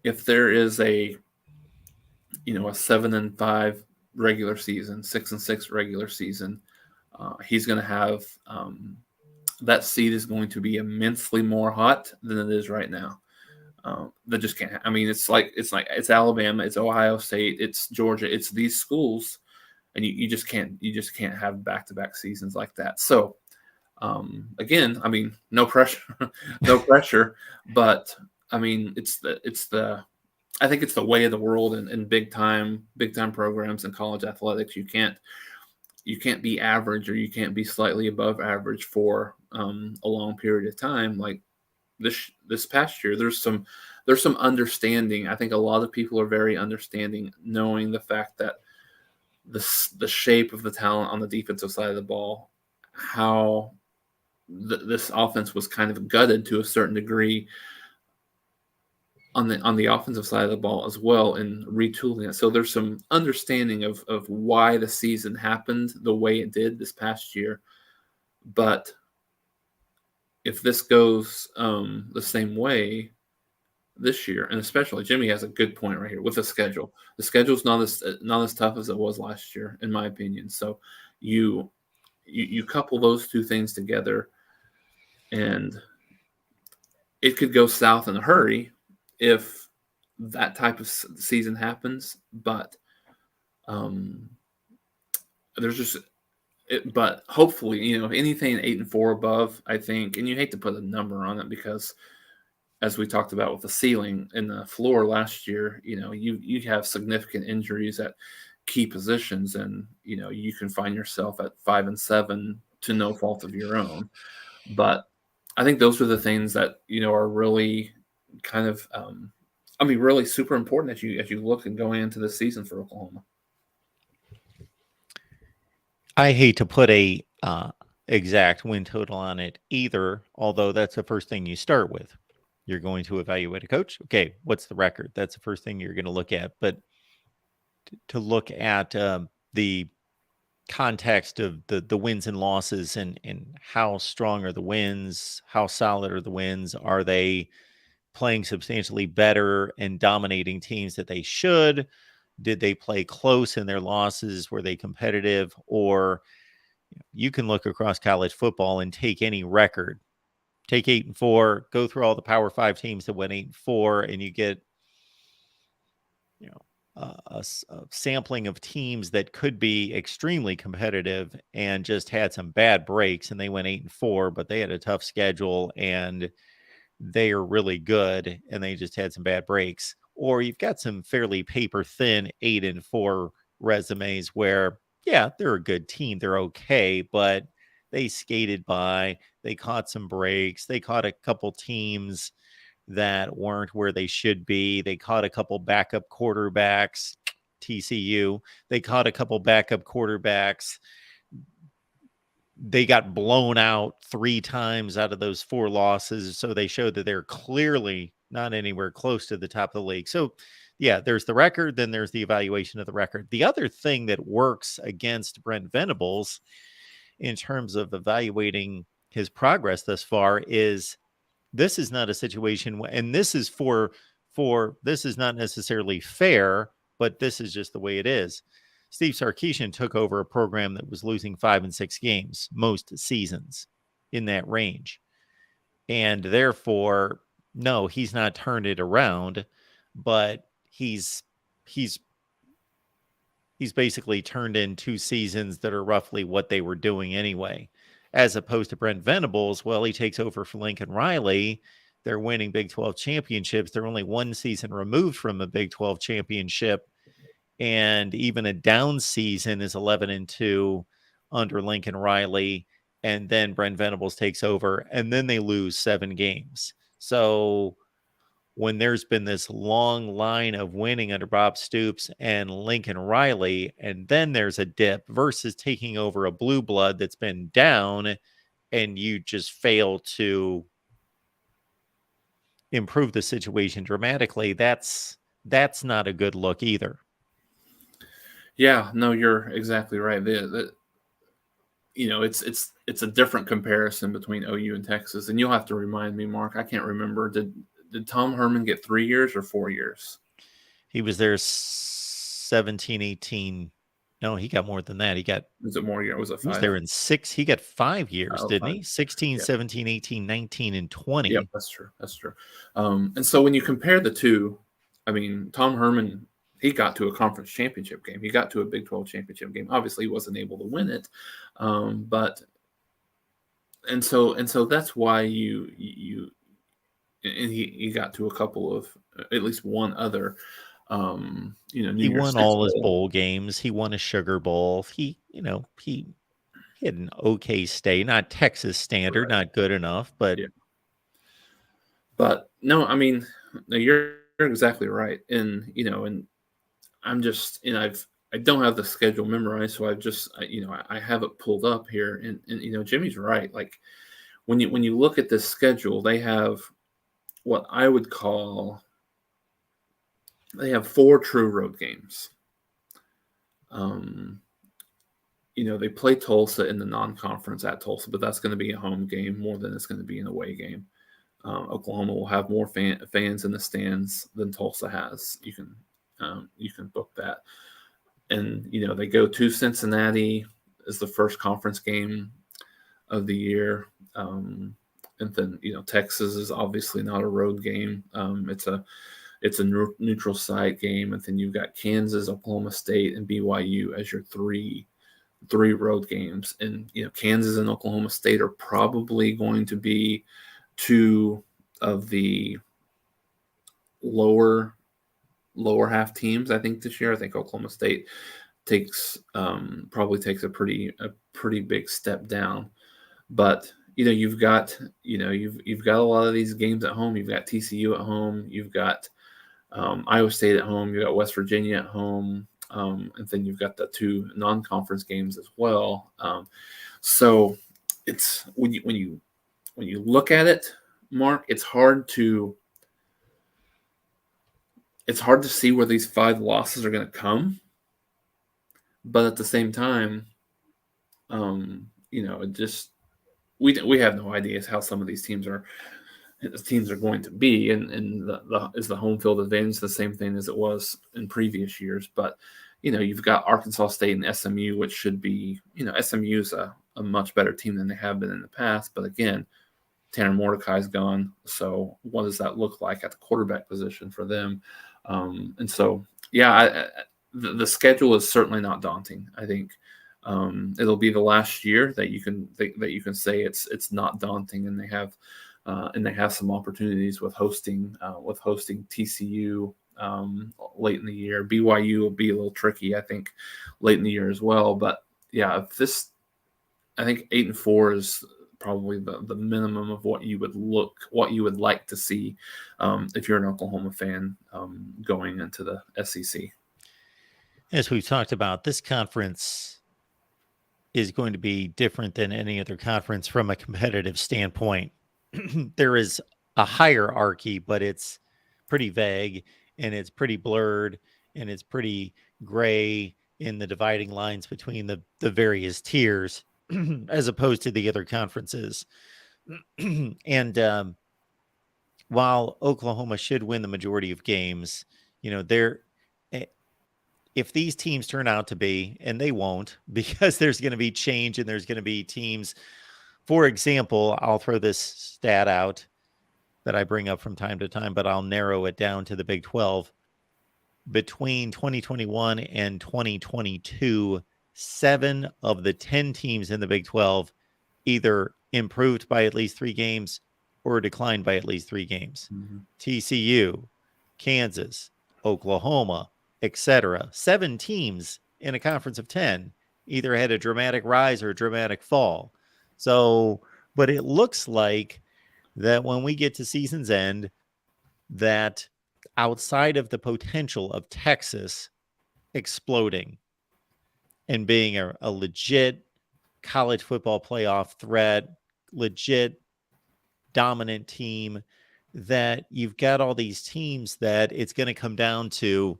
if there is a 7-5 regular season, 6-6 regular season, he's going to have that seat is going to be immensely more hot than it is right now. That just can't. I mean, it's Alabama, it's Ohio State, it's Georgia, it's these schools, and you just can't have back-to-back seasons like that. So again, I mean, no pressure, no pressure, but I mean, I think it's the way of the world in big time programs in college athletics. You can't be average, or you can't be slightly above average for a long period of time. Like this past year, there's some understanding. I think a lot of people are very understanding, knowing the fact that the shape of the talent on the defensive side of the ball, how this offense was kind of gutted to a certain degree on the offensive side of the ball as well, and retooling it. So there's some understanding of why the season happened the way it did this past year. But if this goes the same way this year, and especially Jimmy has a good point right here with the schedule. The schedule's not as tough as it was last year, in my opinion. So you couple those two things together, and it could go south in a hurry if that type of season happens. But but hopefully, anything 8-4 above, I think, and you hate to put a number on it because, as we talked about with the ceiling and the floor last year, you have significant injuries at key positions, and you can find yourself at 5-7 to no fault of your own. But I think those are the things that are really kind of, really super important as you look and going into the season for Oklahoma. I hate to put a exact win total on it either, although that's the first thing you start with. You're going to evaluate a coach. Okay, what's the record? That's the first thing you're going to look at. But to look at the context of the wins and losses, and how strong are the wins, how solid are the wins, are they playing substantially better and dominating teams that they should? Did they play close in their losses? Were they competitive? Or you can look across college football and take any record, take 8-4, go through all the Power 5 teams that went 8-4, and you get a sampling of teams that could be extremely competitive and just had some bad breaks, and they went 8-4, but they had a tough schedule and they are really good and they just had some bad breaks. Or you've got some fairly paper thin 8-4 resumes where, yeah, they're a good team, they're okay, but they skated by, they caught some breaks, they caught a couple teams that weren't where they should be. They caught a couple backup quarterbacks, TCU. They caught a couple backup quarterbacks. They got blown out 3 times out of those 4 losses. So they showed that they're clearly not anywhere close to the top of the league. So, yeah, there's the record. Then there's the evaluation of the record. The other thing that works against Brent Venables in terms of evaluating his progress thus far is this is not a situation, and this is this is not necessarily fair, but this is just the way it is. Steve Sarkisian took over a program that was losing 5 and 6 games most seasons in that range. And therefore, no, he's not turned it around, but he's basically turned in 2 seasons that are roughly what they were doing anyway. As opposed to Brent Venables, well, he takes over for Lincoln Riley. They're winning Big 12 championships. They're only 1 season removed from a Big 12 championship. And even a down season is 11-2 under Lincoln Riley. And then Brent Venables takes over, and then they lose 7 games. So when there's been this long line of winning under Bob Stoops and Lincoln Riley, and then there's a dip versus taking over a blue blood that's been down and you just fail to improve the situation dramatically, that's not a good look either. Yeah, no, you're exactly right. it's a different comparison between OU and Texas, and you'll have to remind me, Mark. I can't remember. Did Tom Herman get 3 years or 4 years? He was there 17, 18. No, he got more than that. Was it more year? Was it He was 5? there in 6. He got 5 years, Oh, didn't 5. he? 16, Yeah. 17, 18, 19, and 20. Yep, that's true. That's true. And so when you compare the two, I mean, Tom Herman, he got to a conference championship game. He got to a Big 12 championship game. Obviously, he wasn't able to win it, but and so that's why you and he got to a couple of at least one other New He Year's won Six all his Bowl. bowl games. He won a Sugar Bowl. He had an okay stay, not Texas standard, Right. not good enough, but Yeah. But no, I mean, no, you're exactly right. And I'm just, I don't have the schedule memorized, so I have it pulled up here, and Jimmy's right. Like when you look at this schedule, they have what I would call they have 4 true road games. They play Tulsa in the non-conference at Tulsa, but that's going to be a home game more than it's going to be an away game. Oklahoma will have more fans in the stands than Tulsa has. You can book that, and they go to Cincinnati as the first conference game of the year, and then Texas is obviously not a road game. It's a neutral site game, and then you've got Kansas, Oklahoma State, and BYU as your three road games. And Kansas and Oklahoma State are probably going to be 2 of the lower half teams, I think, this year. I think Oklahoma State probably takes a pretty big step down. But you've got a lot of these games at home. You've got TCU at home. You've got Iowa State at home. You've got West Virginia at home. And then you've got the 2 non-conference games as well. So it's when you look at it, Mark, it's hard to see where these 5 losses are going to come. But at the same time, it just we have no idea how some of these teams are going to be, and is the home field advantage the same thing as it was in previous years. But you've got Arkansas State and SMU, which should be, SMU is a much better team than they have been in the past. But again, Tanner Mordecai's gone, so what does that look like at the quarterback position for them? And so, yeah, the schedule is certainly not daunting. I think it'll be the last year that you can say it's not daunting, and they have some opportunities with hosting TCU late in the year. BYU will be a little tricky, I think, late in the year as well. But yeah, I think 8-4 is probably the minimum of what you would like to see if you're an Oklahoma fan going into the SEC. As we've talked about, this conference is going to be different than any other conference from a competitive standpoint. There is a hierarchy, but it's pretty vague, and it's pretty blurred, and it's pretty gray in the dividing lines between the various tiers as opposed to the other conferences. And while Oklahoma should win the majority of games, if these teams turn out to be, and they won't, because there's going to be change and there's going to be teams. For example, I'll throw this stat out that I bring up from time to time, but I'll narrow it down to the Big 12. Between 2021 and 2022, 7 of the 10 teams in the Big 12 either improved by at least 3 games or declined by at least 3 games. Mm-hmm. TCU, Kansas, Oklahoma, etc. 7 teams in a conference of 10 either had a dramatic rise or a dramatic fall. So, but it looks like that when we get to season's end, that outside of the potential of Texas exploding and being a legit college football playoff threat, legit dominant team, that you've got all these teams that it's going to come down to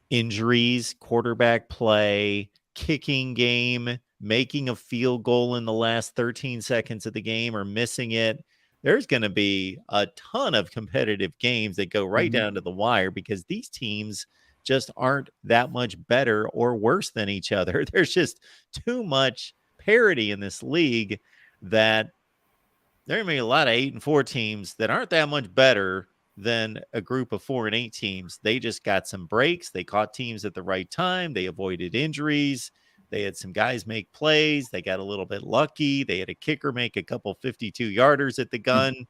injuries, quarterback play, kicking game, making a field goal in the last 13 seconds of the game or missing it. There's going to be a ton of competitive games that go right down to the wire because these teams just aren't that much better or worse than each other. There's just too much parity in this league that there are going to be a lot of 8-4 teams that aren't that much better than a group of 4-8 teams. They just got some breaks. They caught teams at the right time. They avoided injuries. They had some guys make plays. They got a little bit lucky. They had a kicker make a couple 52-yarders at the gun.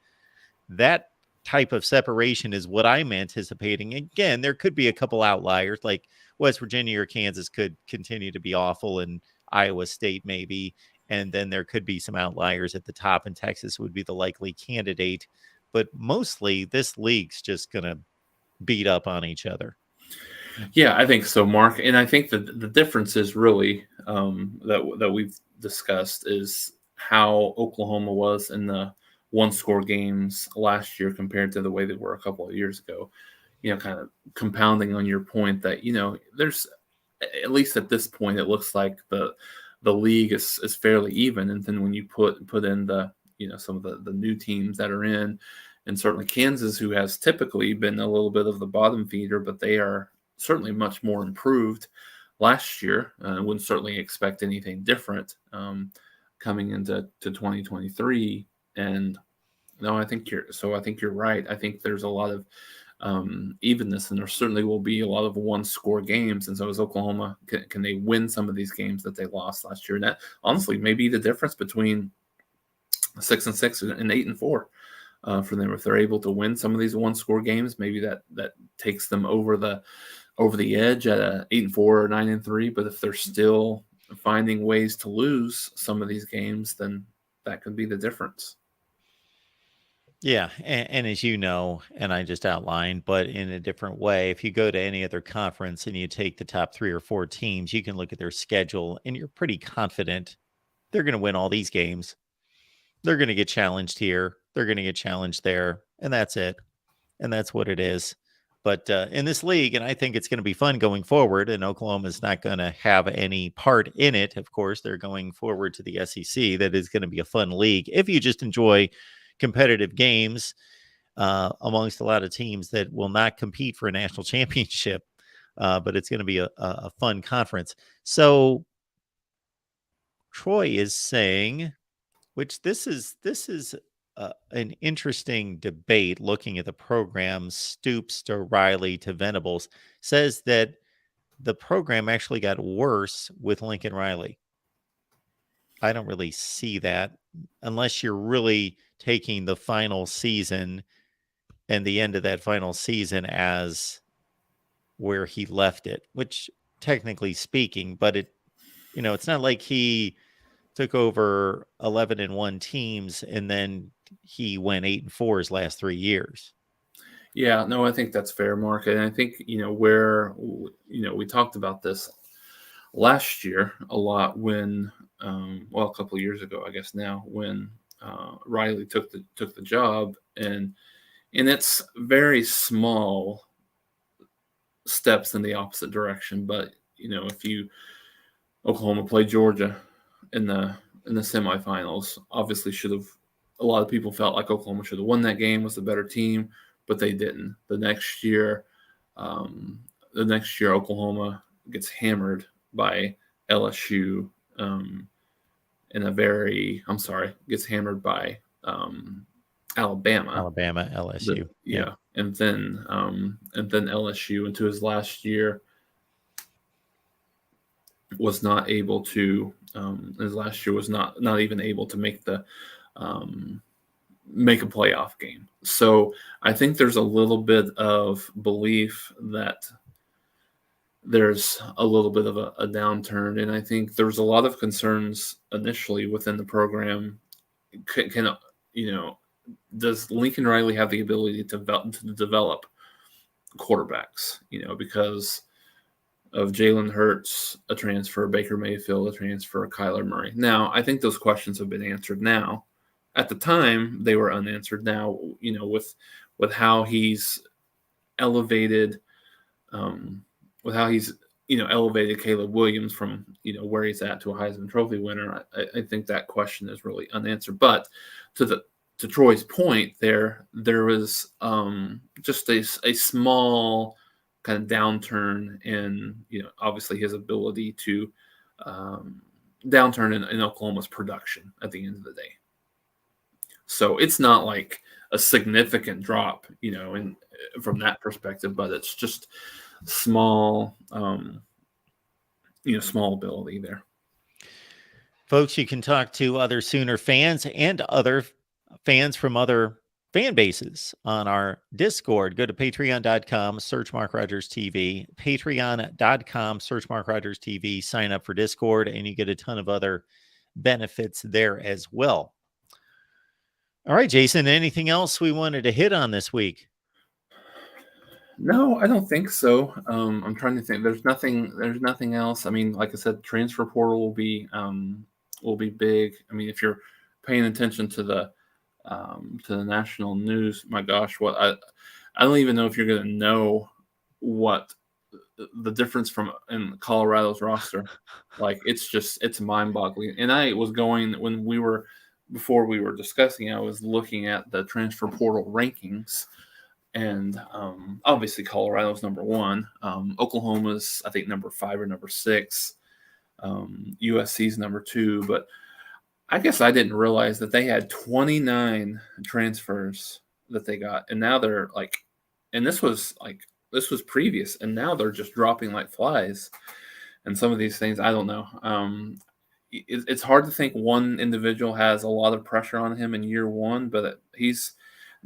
That type of separation is what I'm anticipating. Again, there could be a couple outliers, like West Virginia or Kansas could continue to be awful, and Iowa State maybe. And then there could be some outliers at the top, and Texas would be the likely candidate. But mostly, this league's just going to beat up on each other. Yeah, I think so, Mark. And I think that the difference is really that we've discussed is how Oklahoma was in the one-score games last year compared to the way they were a couple of years ago. Kind of compounding on your point that there's, at least at this point, it looks like the league is fairly even. And then when you put in the some of the new teams that are in, and certainly Kansas, who has typically been a little bit of the bottom feeder, but they are certainly much more improved last year. I wouldn't certainly expect anything different coming into 2023. And no, I think you're right. I think there's a lot of evenness, and there certainly will be a lot of one-score games. And so, is Oklahoma, can they win some of these games that they lost last year? And that honestly may be the difference between 6-6 and 8-4 for them. If they're able to win some of these one-score games, maybe that takes them over the edge at a 8-4 or 9-3. But if they're still finding ways to lose some of these games, then that could be the difference. Yeah, and as you know, and I just outlined, but in a different way, if you go to any other conference and you take the top 3 or 4 teams, you can look at their schedule and you're pretty confident they're going to win all these games. They're going to get challenged here. They're going to get challenged there. And that's it. And that's what it is. But in this league, and I think it's going to be fun going forward, and Oklahoma is not going to have any part in it. Of course, they're going forward to the SEC. That is going to be a fun league if you just enjoy competitive games amongst a lot of teams that will not compete for a national championship. But it's going to be a fun conference. So Troy is saying, which this is an interesting debate looking at the program, Stoops to Riley to Venables, says that the program actually got worse with Lincoln Riley. I don't really see that unless you're really taking the final season and the end of that final season as where he left it, which technically speaking, but it's not like he took over 11-1 teams and then he went 8-4 his last 3 years. Yeah, no, I think that's fair, Mark. And I think, where, we talked about this last year a lot when, a couple of years ago, I guess now, when Riley took the job, and it's very small steps in the opposite direction. But, if Oklahoma played Georgia in the semifinals, obviously a lot of people felt like Oklahoma should have won that game, was the better team, but they didn't. The next year Oklahoma gets hammered by LSU gets hammered by Alabama, LSU. And then LSU into his last year was not able to. His last year was not even able to make make a playoff game. So I think there's a little bit of belief that there's a little bit of a downturn, and I think there's a lot of concerns initially within the program. Does Lincoln Riley have the ability to develop quarterbacks? Because of Jalen Hurts, a transfer, Baker Mayfield, a transfer, Kyler Murray. Now, I think those questions have been answered now. At the time, they were unanswered. Now, with how he's elevated, with how he's elevated Caleb Williams from, where he's at to a Heisman Trophy winner. I think that question is really unanswered. But to Troy's point, there was just a small kind of downturn in, obviously his ability to downturn in Oklahoma's production at the end of the day. So it's not like a significant drop, from that perspective, but it's just small, small ability there. Folks, you can talk to other Sooner fans and other fans from other fan bases on our Discord. Go to patreon.com, search MarkRogersTV, patreon.com, search MarkRogersTV, sign up for Discord, and you get a ton of other benefits there as well. All right, Jason, anything else we wanted to hit on this week? No, I don't think so. I'm trying to think. There's nothing else. I mean, like I said, transfer portal will be big. I mean, if you're paying attention to the national news, my gosh, I don't even know if you're going to know what the difference in Colorado's roster. Like, it's mind-boggling. And I was going before we were discussing, I was looking at the transfer portal rankings. And obviously, Colorado's number one. Oklahoma's, I think, number 5 or number 6. USC's number 2. But I guess I didn't realize that they had 29 transfers that they got, and now they're like, and this was previous, and now they're just dropping like flies. And some of these things, I don't know. It's hard to think one individual has a lot of pressure on him in year one, but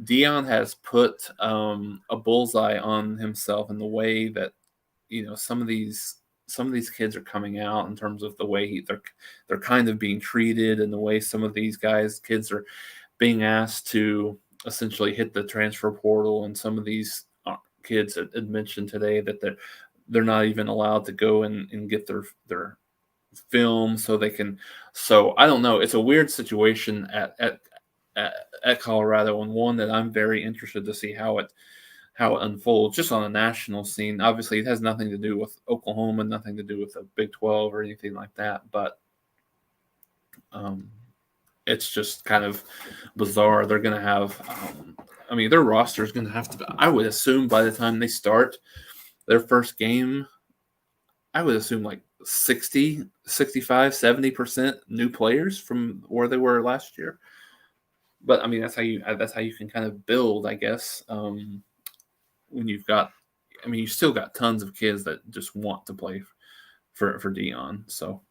Deion has put a bullseye on himself in the way that, some of these kids are coming out in terms of the way they're kind of being treated, and the way some of these kids are being asked to essentially hit the transfer portal. And some of these kids had mentioned today that they're not even allowed to go and get their film so they can. So I don't know. It's a weird situation at Colorado, and one that I'm very interested to see how it unfolds just on a national scene. Obviously, it has nothing to do with Oklahoma, nothing to do with the Big 12 or anything like that. But it's just kind of bizarre. They're going to have, their roster is going to have to, I would assume by the time they start their first game, I would assume like 60, 65, 70% new players from where they were last year. But I mean, that's how you can kind of build, I guess. When you've got, you still got tons of kids that just want to play for Deion. So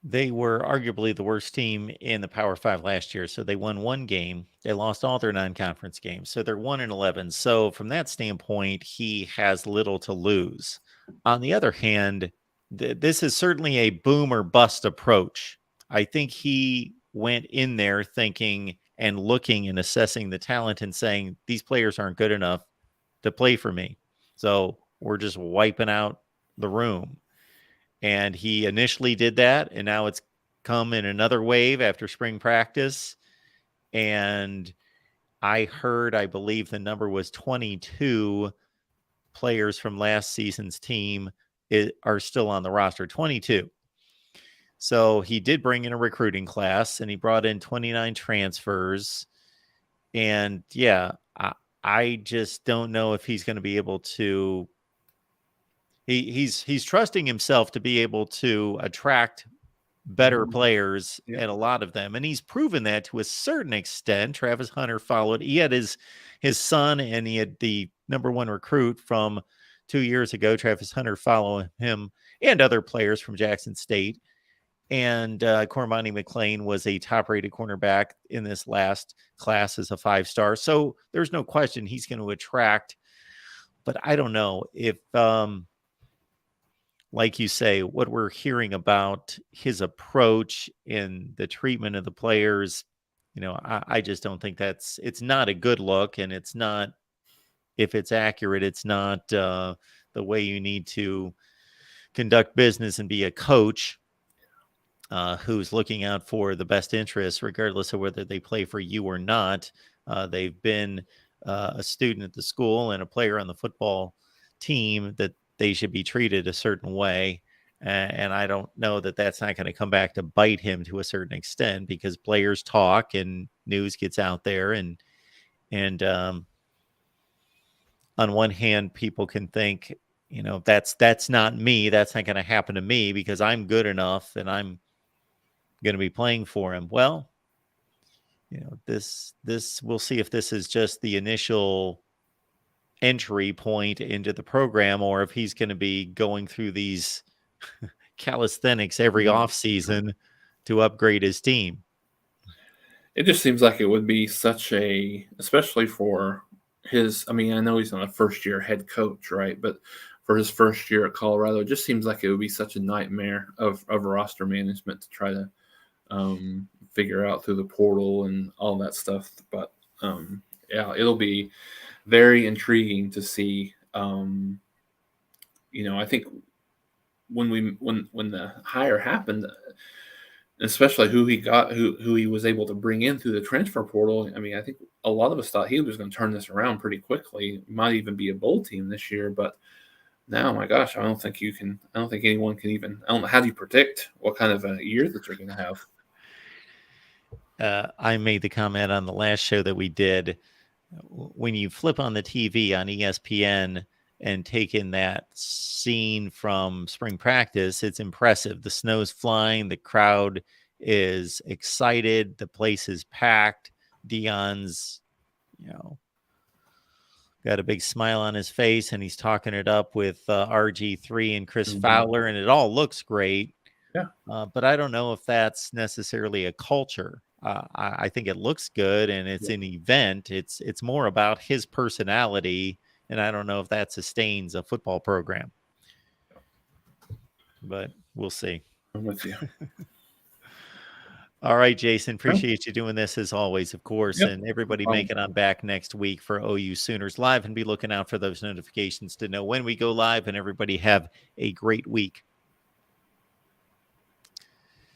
they were arguably the worst team in the Power 5 last year. So they won one game. They lost all their non-conference games. So they're 1-11. So from that standpoint, he has little to lose. On the other hand, this is certainly a boom or bust approach. I think he went in there thinking and looking and assessing the talent and saying, these players aren't good enough to play for me. So we're just wiping out the room. And he initially did that, and now it's come in another wave after spring practice. And I believe the number was 22 players from last season's team are still on the roster, 22. So he did bring in a recruiting class, and he brought in 29 transfers. And yeah, I just don't know if he's going to be able to. He's trusting himself to be able to attract better players, and a lot of them. And he's proven that to a certain extent. Travis Hunter followed. He had his son, and he had the number 1 recruit from 2 years ago, Travis Hunter, follow him, and other players from Jackson State. And Cormani McClain was a top-rated cornerback in this last class as a 5-star. So there's no question he's going to attract. But I don't know if, like you say, what we're hearing about his approach in the treatment of the players, I just don't think it's not a good look. And it's not, if it's accurate, it's not the way you need to conduct business and be a coach. Who's looking out for the best interests, regardless of whether they play for you or not. They've been a student at the school and a player on the football team that they should be treated a certain way. And I don't know that that's not going to come back to bite him to a certain extent, because players talk and news gets out there, and on one hand, people can think, that's not me. That's not going to happen to me because I'm good enough and I'm going to be playing for him. Well, this we'll see if this is just the initial entry point into the program, or if he's going to be going through these calisthenics every off season to upgrade his team. It just seems like it would be such especially for his, I mean, I know he's not a first year head coach, right? But for his first year at Colorado, it just seems like it would be such a nightmare of roster management to try to figure out through the portal and all that stuff. But yeah, it'll be very intriguing to see. I think when the hire happened, especially who he was able to bring in through the transfer portal. I mean, I think a lot of us thought he was going to turn this around pretty quickly. Might even be a bowl team this year, but now, my gosh, I don't think anyone can even. I don't know, how do you predict what kind of a year that you're going to have? I made the comment on the last show that we did. When you flip on the TV on ESPN and take in that scene from spring practice, it's impressive. The snow's flying, the crowd is excited, the place is packed. Deion's, got a big smile on his face, and he's talking it up with RG3 and Chris Fowler, and it all looks great. Yeah. But I don't know if that's necessarily a culture. I think it looks good, and it's an event. It's more about his personality, and I don't know if that sustains a football program. But we'll see. I'm with you. All right, Jason, appreciate you doing this as always, of course. Yep. And everybody make it on back next week for OU Sooners Live, and be looking out for those notifications to know when we go live. And everybody have a great week.